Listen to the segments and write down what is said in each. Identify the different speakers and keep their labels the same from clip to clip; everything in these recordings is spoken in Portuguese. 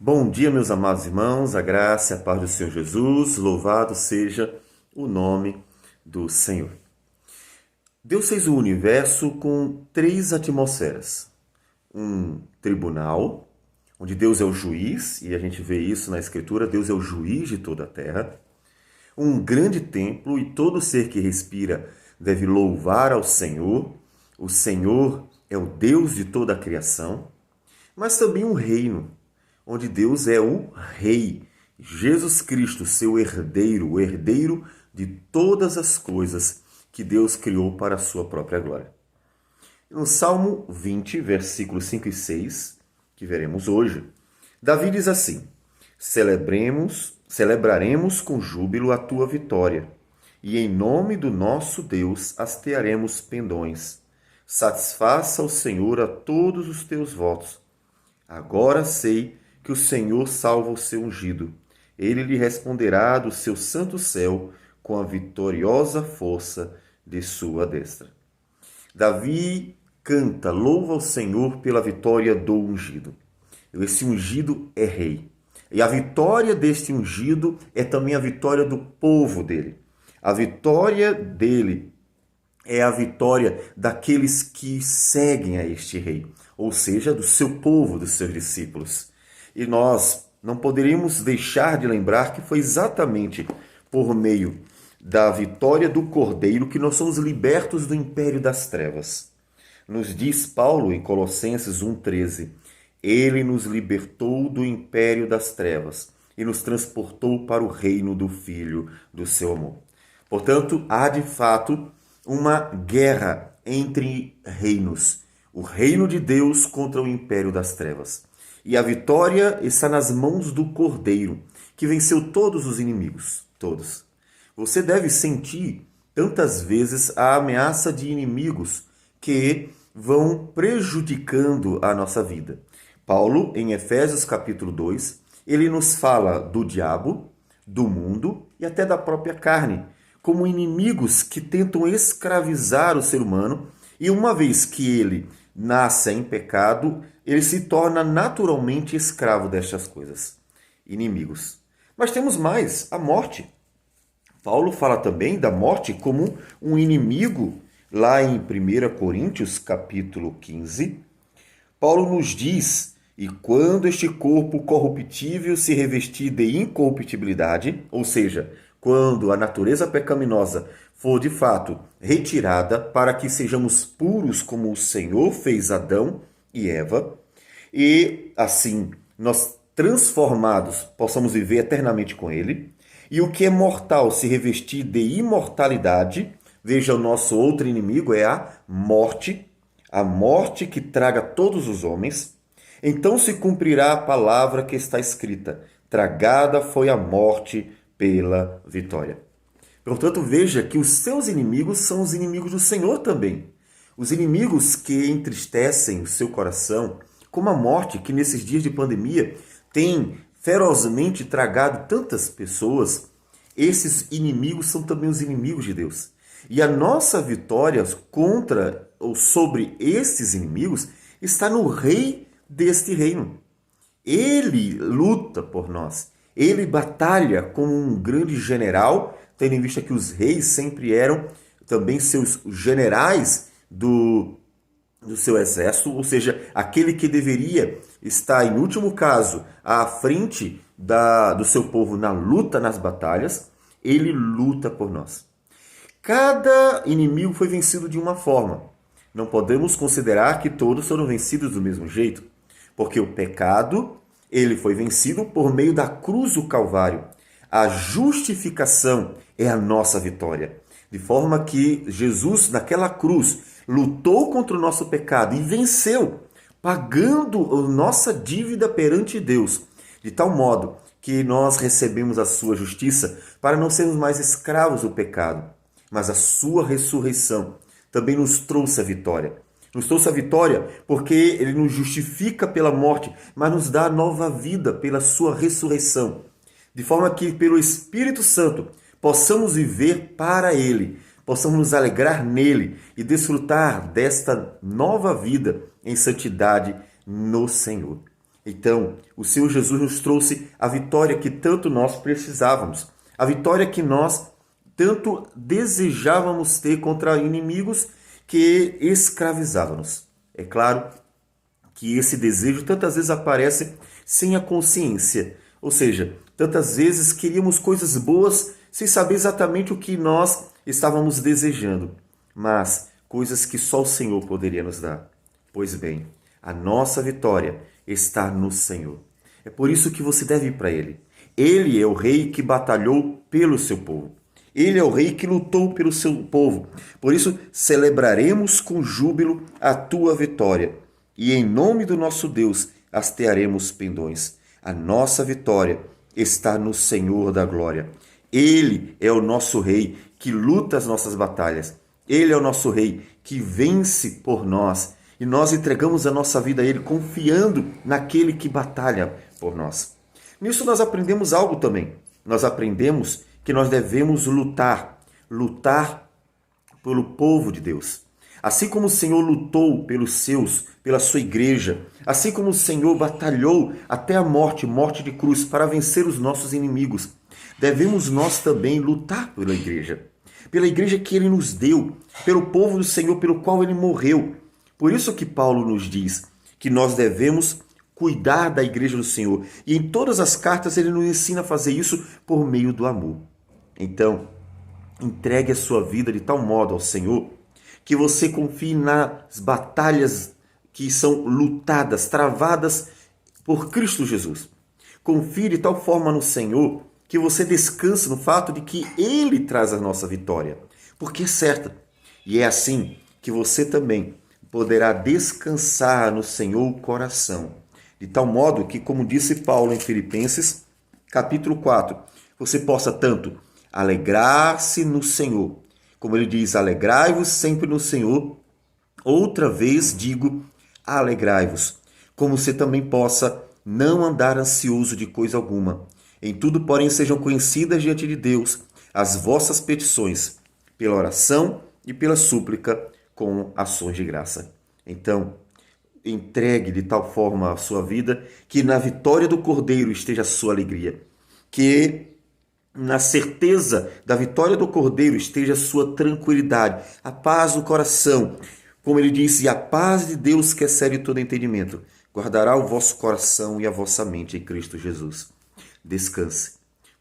Speaker 1: Bom dia, meus amados irmãos, a graça e a paz do Senhor Jesus, louvado seja o nome do Senhor. Deus fez o universo com três atmosferas. Um tribunal, onde Deus é o juiz, e a gente vê isso na Escritura, Deus é o juiz de toda a terra. Um grande templo, e todo ser que respira deve louvar ao Senhor. O Senhor é o Deus de toda a criação. Mas também um reino, onde Deus é o Rei, Jesus Cristo, seu herdeiro, o herdeiro de todas as coisas que Deus criou para a sua própria glória. No Salmo 20, versículos 5 e 6, que veremos hoje, Davi diz assim: celebraremos com júbilo a tua vitória, e em nome do nosso Deus hastearemos pendões. Satisfaça o Senhor a todos os teus votos. Agora sei que o Senhor salva o seu ungido. Ele lhe responderá do seu santo céu com a vitoriosa força de sua destra. Davi canta, louva ao Senhor pela vitória do ungido. Esse ungido é rei. E a vitória deste ungido é também a vitória do povo dele. A vitória dele é a vitória daqueles que seguem a este rei, ou seja, do seu povo, dos seus discípulos. E nós não poderíamos deixar de lembrar que foi exatamente por meio da vitória do Cordeiro que nós somos libertos do império das trevas. Nos diz Paulo em Colossenses 1,13, ele nos libertou do império das trevas e nos transportou para o reino do Filho do seu amor. Portanto, há de fato uma guerra entre reinos, o reino de Deus contra o império das trevas. E a vitória está nas mãos do Cordeiro, que venceu todos os inimigos, todos. Você deve sentir tantas vezes a ameaça de inimigos que vão prejudicando a nossa vida. Paulo, em Efésios capítulo 2, ele nos fala do diabo, do mundo e até da própria carne, como inimigos que tentam escravizar o ser humano, e uma vez que ele nasce em pecado, ele se torna naturalmente escravo destas coisas. Inimigos. Mas temos mais, a morte. Paulo fala também da morte como um inimigo, lá em 1 Coríntios capítulo 15. Paulo nos diz: e quando este corpo corruptível se revestir de incorruptibilidade, ou seja, quando a natureza pecaminosa for de fato retirada para que sejamos puros como o Senhor fez Adão e Eva, e assim nós transformados possamos viver eternamente com Ele, e o que é mortal se revestir de imortalidade, veja, o nosso outro inimigo é a morte que traga todos os homens, então se cumprirá a palavra que está escrita: tragada foi a morte pela vitória. Portanto, veja que os seus inimigos são os inimigos do Senhor também. Os inimigos que entristecem o seu coração, como a morte que nesses dias de pandemia tem ferozmente tragado tantas pessoas, esses inimigos são também os inimigos de Deus. E a nossa vitória contra ou sobre esses inimigos está no rei deste reino. Ele luta por nós. Ele batalha como um grande general, tendo em vista que os reis sempre eram também seus generais do seu exército, ou seja, aquele que deveria estar, em último caso, à frente do seu povo na luta, nas batalhas, ele luta por nós. Cada inimigo foi vencido de uma forma. Não podemos considerar que todos foram vencidos do mesmo jeito, porque o pecado, ele foi vencido por meio da cruz do Calvário. A justificação é a nossa vitória. De forma que Jesus, naquela cruz, lutou contra o nosso pecado e venceu, pagando a nossa dívida perante Deus, de tal modo que nós recebemos a sua justiça para não sermos mais escravos do pecado. Mas a sua ressurreição também nos trouxe a vitória. Nos trouxe a vitória porque ele nos justifica pela morte, mas nos dá nova vida pela sua ressurreição. De forma que, pelo Espírito Santo, possamos viver para ele, possamos nos alegrar nele e desfrutar desta nova vida em santidade no Senhor. Então, o Senhor Jesus nos trouxe a vitória que tanto nós precisávamos, a vitória que nós tanto desejávamos ter contra inimigos que escravizavam-nos. É claro que esse desejo tantas vezes aparece sem a consciência, ou seja, tantas vezes queríamos coisas boas sem saber exatamente o que nós estávamos desejando, mas coisas que só o Senhor poderia nos dar. Pois bem, a nossa vitória está no Senhor. É por isso que você deve ir para Ele. Ele é o rei que batalhou pelo seu povo. Ele é o rei que lutou pelo seu povo. Por isso, celebraremos com júbilo a tua vitória. E em nome do nosso Deus, hastearemos pendões. A nossa vitória está no Senhor da glória. Ele é o nosso rei que luta as nossas batalhas. Ele é o nosso rei que vence por nós. E nós entregamos a nossa vida a Ele, confiando naquele que batalha por nós. Nisso nós aprendemos algo também. Nós aprendemos que nós devemos lutar pelo povo de Deus. Assim como o Senhor lutou pelos seus, pela sua igreja, assim como o Senhor batalhou até a morte de cruz, para vencer os nossos inimigos, devemos nós também lutar pela igreja que Ele nos deu, pelo povo do Senhor pelo qual Ele morreu. Por isso que Paulo nos diz que nós devemos cuidar da igreja do Senhor. E em todas as cartas ele nos ensina a fazer isso por meio do amor. Então, entregue a sua vida de tal modo ao Senhor que você confie nas batalhas que são lutadas, travadas por Cristo Jesus. Confie de tal forma no Senhor que você descanse no fato de que Ele traz a nossa vitória, porque é certa. E é assim que você também poderá descansar no Senhor o coração. De tal modo que, como disse Paulo em Filipenses, capítulo 4, você possa tanto alegrar-se no Senhor, como ele diz, alegrai-vos sempre no Senhor. Outra vez digo, alegrai-vos, como você também possa não andar ansioso de coisa alguma. Em tudo, porém, sejam conhecidas diante de Deus as vossas petições, pela oração e pela súplica, com ações de graça. Então, entregue de tal forma a sua vida que na vitória do Cordeiro esteja a sua alegria. Que na certeza da vitória do Cordeiro esteja a sua tranquilidade, a paz do coração. Como ele disse, e a paz de Deus que excede todo entendimento, guardará o vosso coração e a vossa mente em Cristo Jesus. Descanse,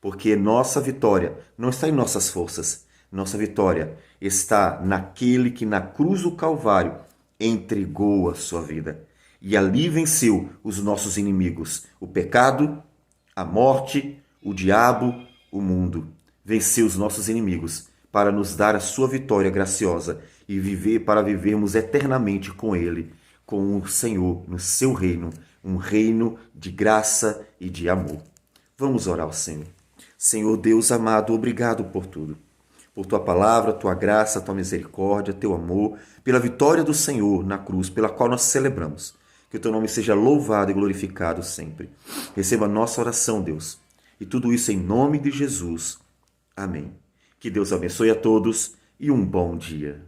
Speaker 1: porque nossa vitória não está em nossas forças. Nossa vitória está naquele que na cruz do Calvário entregou a sua vida. E ali venceu os nossos inimigos, o pecado, a morte, o diabo, o mundo. Venceu os nossos inimigos para nos dar a sua vitória graciosa e para vivermos eternamente com Ele, com o Senhor, no seu reino, um reino de graça e de amor. Vamos orar ao Senhor. Senhor Deus amado, obrigado por tudo. Por tua palavra, tua graça, tua misericórdia, teu amor, pela vitória do Senhor na cruz, pela qual nós celebramos. Que o teu nome seja louvado e glorificado sempre. Receba a nossa oração, Deus. E tudo isso em nome de Jesus. Amém. Que Deus abençoe a todos e um bom dia.